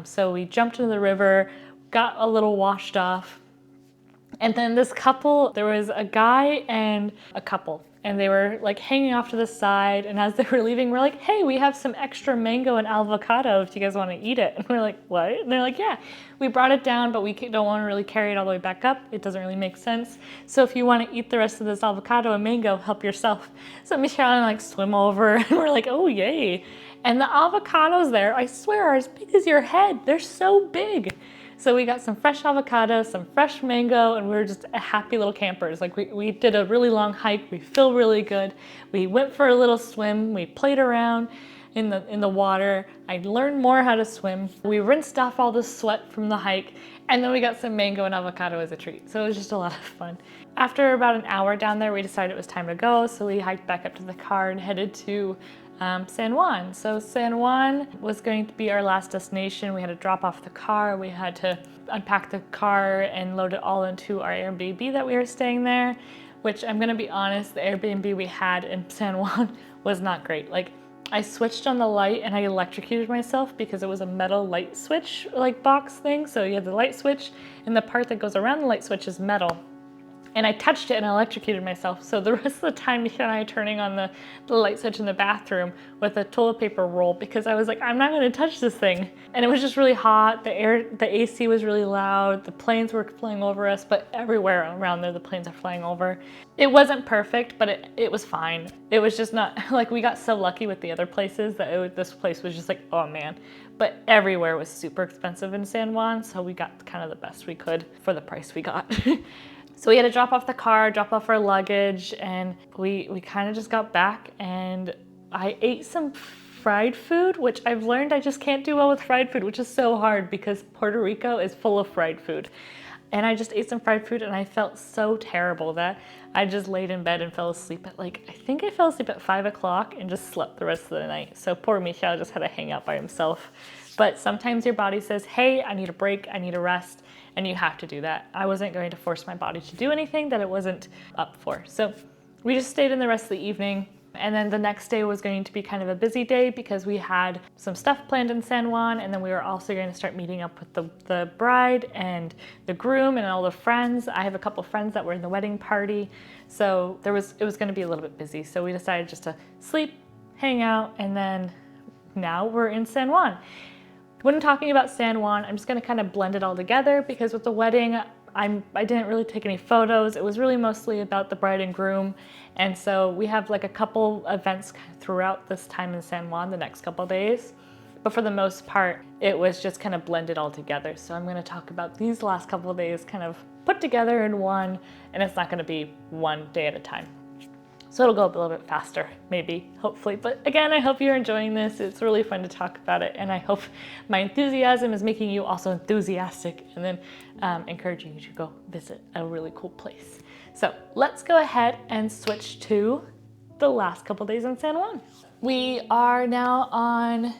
So we jumped into the river, got a little washed off, and then this couple, there was a guy and a couple, and they were like hanging off to the side, and as they were leaving, we're like, hey, we have some extra mango and avocado if you guys want to eat it. And we're like, what? And they're like, yeah, we brought it down, but we don't want to really carry it all the way back up. It doesn't really make sense. So if you want to eat the rest of this avocado and mango, help yourself. So Michelle and I like swim over, and we're like, oh, yay. And the avocados there, I swear, are as big as your head. They're so big. So we got some fresh avocado, some fresh mango, and we were just happy little campers. Like we did a really long hike. We feel really good. We went for a little swim. We played around in the water. I learned more how to swim. We rinsed off all the sweat from the hike, and then we got some mango and avocado as a treat. So it was just a lot of fun. After about an hour down there, we decided it was time to go. So we hiked back up to the car and headed to San Juan. So San Juan was going to be our last destination. We had to drop off the car. We had to unpack the car and load it all into our Airbnb that we were staying there, which I'm gonna be honest, the Airbnb we had in San Juan was not great. Like, I switched on the light and I electrocuted myself because it was a metal light switch like box thing. So you have the light switch and the part that goes around the light switch is metal. And I touched it and I electrocuted myself. So the rest of the time, Michelle and I turning on the light switch in the bathroom with a toilet paper roll because I was like, I'm not gonna touch this thing. And it was just really hot. The AC was really loud. The planes were flying over us, but everywhere around there, the planes are flying over. It wasn't perfect, but it was fine. It was just not, like, we got so lucky with the other places that this place was just like, oh man. But everywhere was super expensive in San Juan, so we got kind of the best we could for the price we got. So we had to drop off the car, drop off our luggage, and we kind of just got back, and I ate some fried food, which I've learned I just can't do well with fried food, which is so hard because Puerto Rico is full of fried food. And I just ate some fried food and I felt so terrible that I just laid in bed and fell asleep at I think I fell asleep at 5 o'clock and just slept the rest of the night. So poor Michel just had to hang out by himself. But sometimes your body says, hey, I need a break, I need a rest, and you have to do that. I wasn't going to force my body to do anything that it wasn't up for. So we just stayed in the rest of the evening. And then the next day was going to be kind of a busy day because we had some stuff planned in San Juan, and then we were also going to start meeting up with the bride and the groom and all the friends. I have a couple friends that were in the wedding party, so it was going to be a little bit busy. So we decided just to sleep, hang out, and then now we're in San Juan. When I'm talking about San Juan, I'm just going to kind of blend it all together because with the wedding, I didn't really take any photos. It was really mostly about the bride and groom. And so we have like a couple events throughout this time in San Juan, the next couple days. But for the most part, it was just kind of blended all together. So I'm going to talk about these last couple of days kind of put together in one, and it's not going to be one day at a time. So it'll go a little bit faster, maybe, hopefully. But again, I hope you're enjoying this. It's really fun to talk about it. And I hope my enthusiasm is making you also enthusiastic and then encouraging you to go visit a really cool place. So let's go ahead and switch to the last couple days in San Juan. We are now on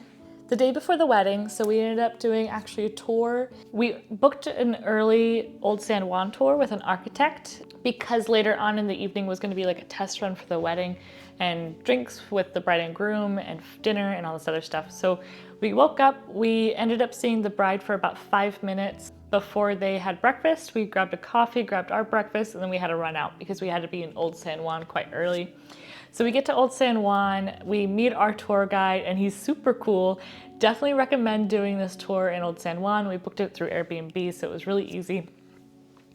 the day before the wedding, so we ended up doing actually a tour. We booked an early Old San Juan tour with an architect because later on in the evening was going to be like a test run for the wedding and drinks with the bride and groom and dinner and all this other stuff. So we woke up, we ended up seeing the bride for about 5 minutes before they had breakfast. We grabbed a coffee, grabbed our breakfast, and then we had to run out because we had to be in Old San Juan quite early. So we get to Old San Juan, we meet our tour guide, and he's super cool. Definitely recommend doing this tour in Old San Juan. We booked it through Airbnb, so it was really easy.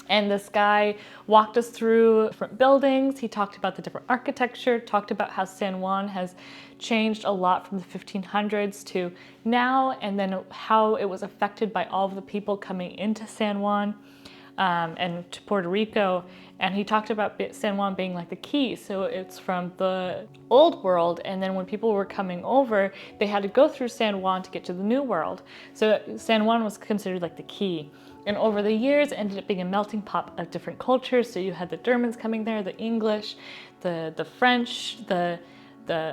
And this guy walked us through different buildings. He talked about the different architecture, talked about how San Juan has changed a lot from the 1500s to now, and then how it was affected by all of the people coming into San Juan and to Puerto Rico. And he talked about San Juan being like the key. So it's from the old world, and then when people were coming over, they had to go through San Juan to get to the new world. So San Juan was considered like the key. And over the years, it ended up being a melting pot of different cultures. So you had the Germans coming there, the English, the French, the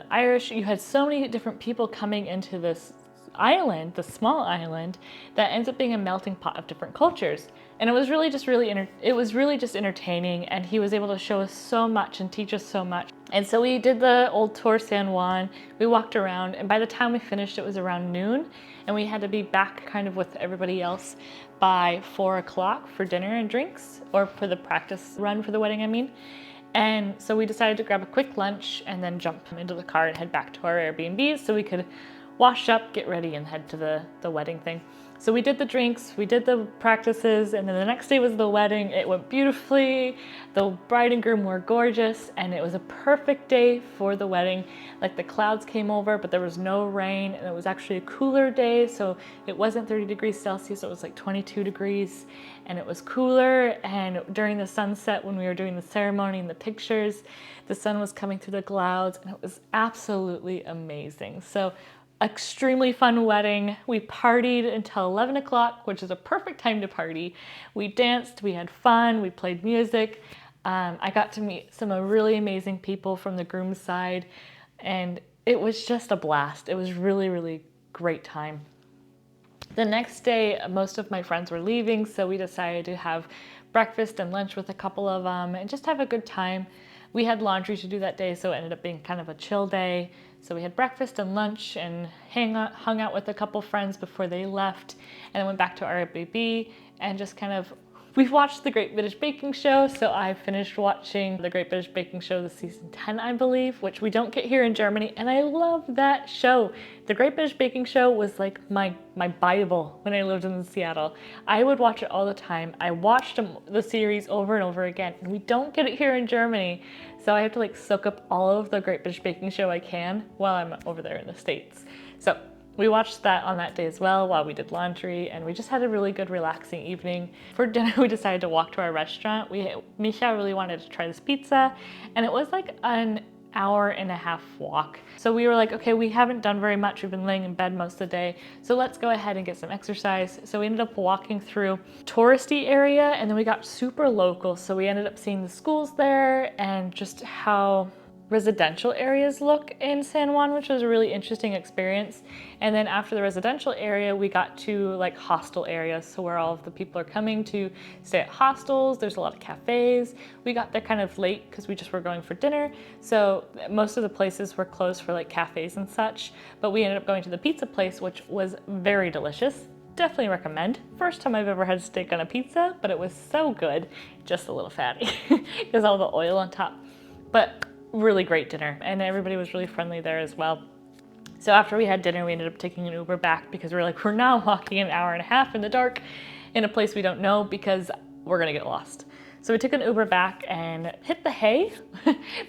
Irish. You had so many different people coming into this island, the small island, that ends up being a melting pot of different cultures. And it was really just entertaining, and he was able to show us so much and teach us so much. And so we did the old tour San Juan, we walked around, and by the time we finished it was around noon, and we had to be back kind of with everybody else by 4 o'clock for dinner and drinks, or for the practice run for the wedding, I mean. And so we decided to grab a quick lunch and then jump into the car and head back to our Airbnbs so we could wash up, get ready, and head to the wedding thing. So we did the drinks, we did the practices, and then the next day was the wedding. It went beautifully. The bride and groom were gorgeous, and it was a perfect day for the wedding. Like, the clouds came over, but there was no rain, and it was actually a cooler day, so it wasn't 30 degrees Celsius, it was like 22 degrees, and it was cooler. And during the sunset, when we were doing the ceremony and the pictures, the sun was coming through the clouds, and it was absolutely amazing. So extremely fun wedding. We partied until 11 o'clock, which is a perfect time to party. We danced, we had fun, we played music. I got to meet some really amazing people from the groom's side, and it was just a blast. It was really, really great time. The next day, most of my friends were leaving, so we decided to have breakfast and lunch with a couple of them and just have a good time. We had laundry to do that day, so it ended up being kind of a chill day. So we had breakfast and lunch and hung out with a couple friends before they left, and then went back to our Airbnb and just kind of, we've watched The Great British Baking Show, so I finished watching The Great British Baking Show, the season 10, I believe, which we don't get here in Germany, and I love that show. The Great British Baking Show was like my Bible when I lived in Seattle. I would watch it all the time. I watched the series over and over again, and we don't get it here in Germany, so I have to like soak up all of the Great British Baking Show I can while I'm over there in the States. So we watched that on that day as well while we did laundry, and we just had a really good relaxing evening. For dinner, we decided to walk to our restaurant. Misha really wanted to try this pizza, and it was like an hour-and-a-half walk. So we were like, okay, we haven't done very much. We've been laying in bed most of the day, so let's go ahead and get some exercise. So we ended up walking through touristy area, and then we got super local. So we ended up seeing the schools there and just how residential areas look in San Juan, which was a really interesting experience. And then after the residential area, we got to like hostel areas, so where all of the people are coming to stay at hostels. There's a lot of cafes. We got there kind of late because we just were going for dinner, so most of the places were closed for like cafes and such, but we ended up going to the pizza place, which was very delicious. Definitely recommend. First time I've ever had steak on a pizza, but it was so good. Just a little fatty because all the oil on top, but really great dinner, and everybody was really friendly there as well. So after we had dinner, we ended up taking an Uber back because we're now walking an hour and a half in the dark in a place we don't know because we're gonna get lost. So we took an Uber back and hit the hay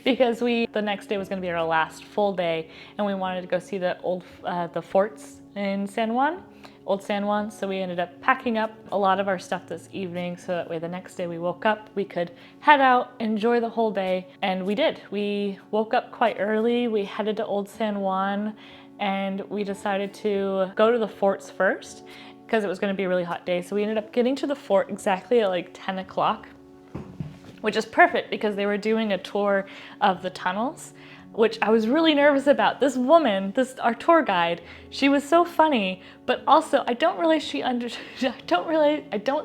because the next day was gonna be our last full day, and we wanted to go see the forts in San Juan. Old San Juan, so we ended up packing up a lot of our stuff this evening so that way the next day we woke up, we could head out, enjoy the whole day, and we did. We woke up quite early, we headed to Old San Juan, and we decided to go to the forts first because it was going to be a really hot day, so we ended up getting to the fort exactly at like 10 o'clock, which is perfect because they were doing a tour of the tunnels, which I was really nervous about. This woman, our tour guide, she was so funny, but also I don't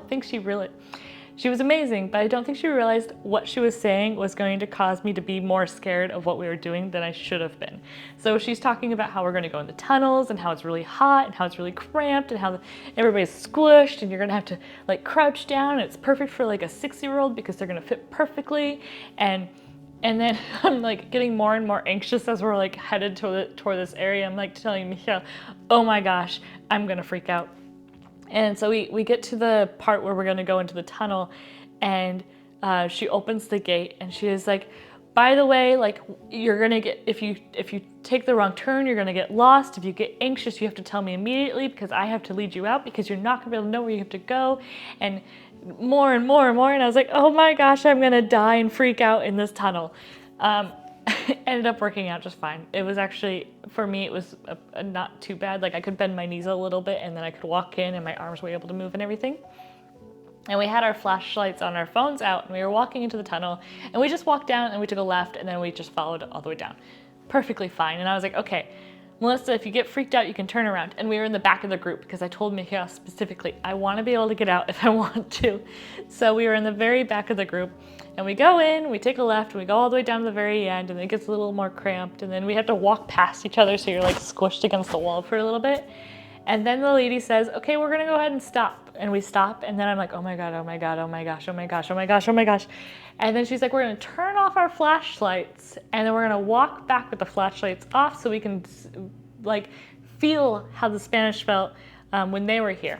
think she was amazing, but I don't think she realized what she was saying was going to cause me to be more scared of what we were doing than I should have been. So she's talking about how we're gonna go in the tunnels and how it's really hot and how it's really cramped and how everybody's squished and you're gonna have to like crouch down, and it's perfect for like a 6-year-old because they're gonna fit perfectly. And then I'm like getting more and more anxious as we're like headed toward this area. I'm like telling Michelle, oh my gosh, I'm gonna freak out. And so we get to the part where we're gonna go into the tunnel, and she opens the gate and she is like, by the way, like you're gonna get, if you take the wrong turn, you're gonna get lost. If you get anxious, you have to tell me immediately because I have to lead you out because you're not gonna be able to know where you have to go. And more and more and more, and I was like, oh my gosh, I'm gonna die and freak out in this tunnel. Ended up working out just fine. It was actually, for me, it was not too bad. Like I could bend my knees a little bit and then I could walk in and my arms were able to move and everything. And we had our flashlights on our phones out, and we were walking into the tunnel, and we just walked down and we took a left, and then we just followed all the way down. Perfectly fine. And I was like, okay, Melissa, if you get freaked out, you can turn around. And we were in the back of the group because I told Michael specifically, I want to be able to get out if I want to. So we were in the very back of the group, and we go in, we take a left, and we go all the way down to the very end, and it gets a little more cramped, and then we have to walk past each other, so you're like squished against the wall for a little bit. And then the lady says, okay, we're gonna go ahead and stop. And we stop, and then I'm like, oh my God, oh my God, oh my gosh, oh my gosh, oh my gosh, oh my gosh. And then she's like, we're gonna turn off our flashlights, and then we're gonna walk back with the flashlights off so we can like feel how the Spanish felt when they were here.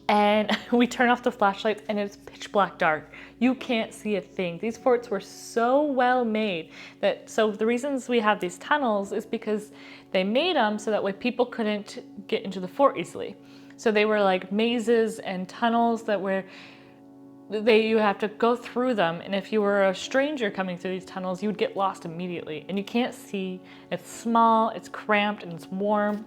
And we turn off the flashlights, and it's pitch black dark. You can't see a thing. These forts were so well made that, so the reasons we have these tunnels is because they made them so that way people couldn't get into the fort easily. So they were like mazes and tunnels that were, you have to go through them. And if you were a stranger coming through these tunnels, you would get lost immediately. And you can't see, it's small, it's cramped, and it's warm.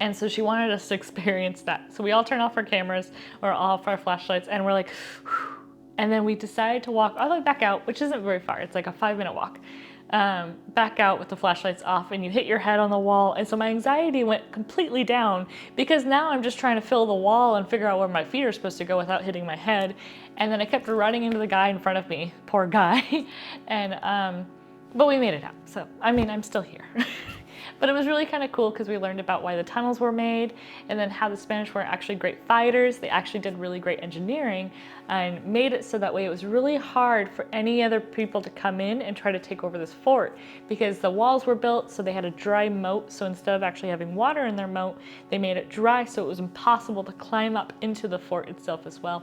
And so she wanted us to experience that. So we all turn off our cameras or off our flashlights, and we're like, whew. And then we decided to walk all the way back out, which isn't very far. It's like a 5-minute walk. Back out with the flashlights off, and you hit your head on the wall. And so my anxiety went completely down because now I'm just trying to fill the wall and figure out where my feet are supposed to go without hitting my head. And then I kept running into the guy in front of me, poor guy. And, but we made it out. So, I mean, I'm still here. But it was really kind of cool because we learned about why the tunnels were made, and then how the Spanish were actually great fighters. They actually did really great engineering and made it so that way it was really hard for any other people to come in and try to take over this fort, because the walls were built so they had a dry moat. So instead of actually having water in their moat, they made it dry, so it was impossible to climb up into the fort itself as well.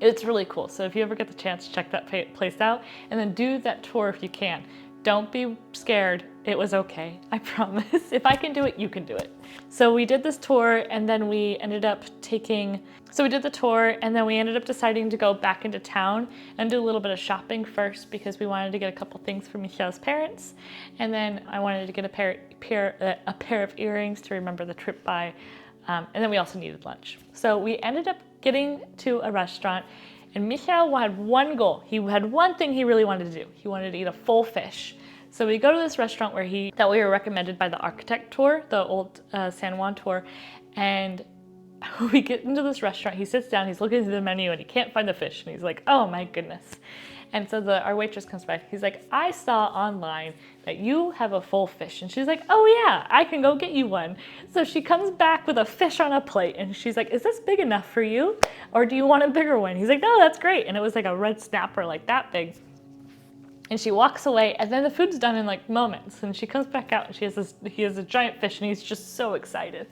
It's really cool. So if you ever get the chance, check that place out, and then do that tour if you can. Don't be scared. It was okay. I promise. If I can do it, you can do it. So we did this tour, and then we ended up we did the tour, and then we ended up deciding to go back into town and do a little bit of shopping first, because we wanted to get a couple things for Michelle's parents. And then I wanted to get a pair of earrings to remember the trip by. And then we also needed lunch. So we ended up getting to a restaurant, and Michel had one goal. He had one thing he really wanted to do. He wanted to eat a full fish. So we go to this restaurant that we were recommended by the architect tour, the old San Juan tour, and we get into this restaurant. He sits down, he's looking through the menu, and he can't find the fish, and he's like, oh my goodness. And so our waitress comes back. He's like, I saw online that you have a full fish. And she's like, oh yeah, I can go get you one. So she comes back with a fish on a plate, and she's like, is this big enough for you? Or do you want a bigger one? He's like, no, that's great. And it was like a red snapper, like that big. And she walks away, and then the food's done in like moments. And she comes back out, and he has a giant fish, and he's just so excited.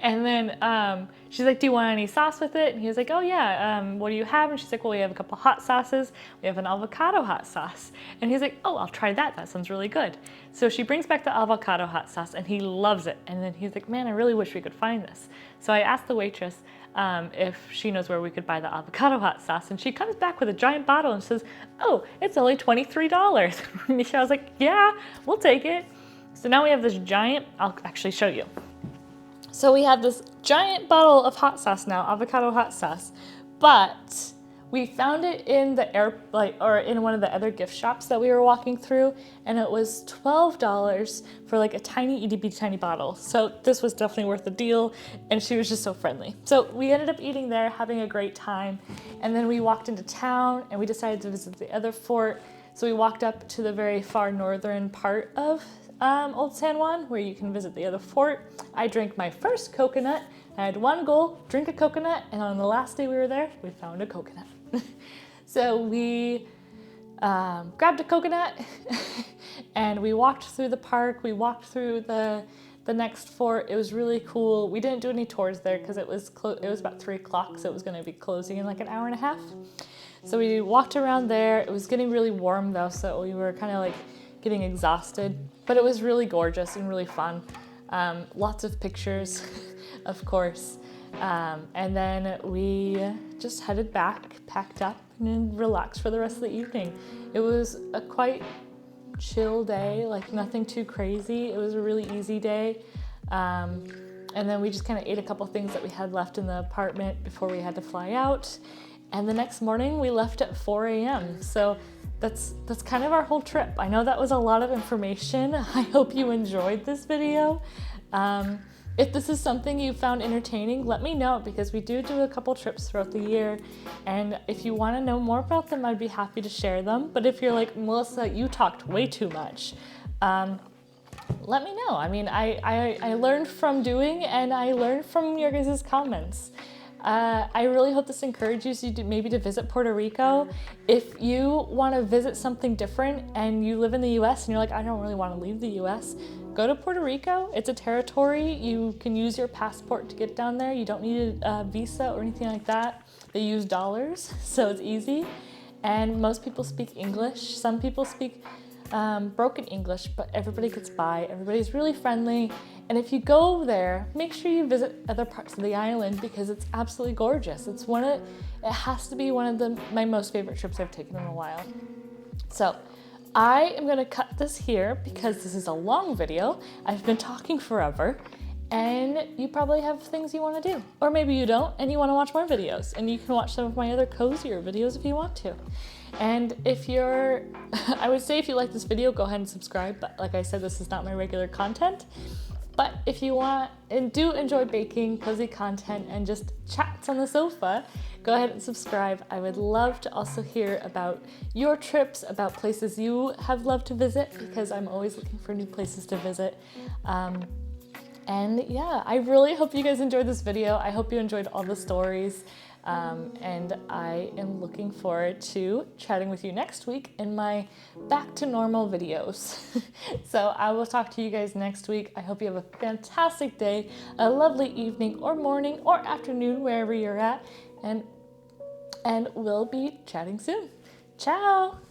And then she's like, do you want any sauce with it? And he was like, oh yeah, what do you have? And she's like, well, we have a couple hot sauces. We have an avocado hot sauce. And he's like, oh, I'll try that. That sounds really good. So she brings back the avocado hot sauce, and he loves it. And then he's like, man, I really wish we could find this. So I asked the waitress if she knows where we could buy the avocado hot sauce. And she comes back with a giant bottle and says, oh, it's only $23. Michelle was like, yeah, we'll take it. So now we have this giant, I'll actually show you. So we have this giant bottle of hot sauce now, avocado hot sauce, but we found it in the in one of the other gift shops that we were walking through, and it was $12 for like a tiny itty bitty tiny bottle. So this was definitely worth the deal, and she was just so friendly. So we ended up eating there, having a great time, and then we walked into town, and we decided to visit the other fort. So we walked up to the very far northern part of Old San Juan, where you can visit the other fort. I drank my first coconut. I had one goal, drink a coconut, and on the last day we were there, we found a coconut. So we grabbed a coconut and we walked through the park. We walked through the next fort. It was really cool. We didn't do any tours there because it was about 3 o'clock, so it was going to be closing in like an hour and a half. So we walked around there. It was getting really warm though, so we were kind of like getting exhausted, but it was really gorgeous and really fun. Lots of pictures, of course. And then we just headed back, packed up, and relaxed for the rest of the evening. It was a quite chill day, like nothing too crazy. It was a really easy day. And then we just kind of ate a couple things that we had left in the apartment before we had to fly out. And the next morning we left at 4 a.m. So that's kind of our whole trip. I know that was a lot of information. I hope you enjoyed this video. If this is something you found entertaining, let me know, because we do a couple trips throughout the year. And if you want to know more about them, I'd be happy to share them. But if you're like, Melissa, you talked way too much, let me know. I mean, I learned from doing, and I learned from your guys' comments. I really hope this encourages you to maybe to visit Puerto Rico. If you want to visit something different and you live in the US and you're like, I don't really want to leave the US, go to Puerto Rico. It's a territory. You can use your passport to get down there. You don't need a visa or anything like that. They use dollars, so it's easy. And most people speak English. Some people speak broken English, but everybody gets by. Everybody's really friendly. And if you go there, make sure you visit other parts of the island, because it's absolutely gorgeous. It has to be one of my most favorite trips I've taken in a while. So I am gonna cut this here because this is a long video. I've been talking forever, and you probably have things you wanna do. Or maybe you don't, and you wanna watch more videos, and you can watch some of my other cozier videos if you want to. And if you're, I would say if you like this video, go ahead and subscribe. But like I said, this is not my regular content. But if you want and do enjoy baking, cozy content, and just chats on the sofa, go ahead and subscribe. I would love to also hear about your trips, about places you have loved to visit, because I'm always looking for new places to visit. And yeah, I really hope you guys enjoyed this video. I hope you enjoyed all the stories. And I am looking forward to chatting with you next week in my back to normal videos. So I will talk to you guys next week. I hope you have a fantastic day, a lovely evening or morning or afternoon, wherever you're at, and we'll be chatting soon. Ciao!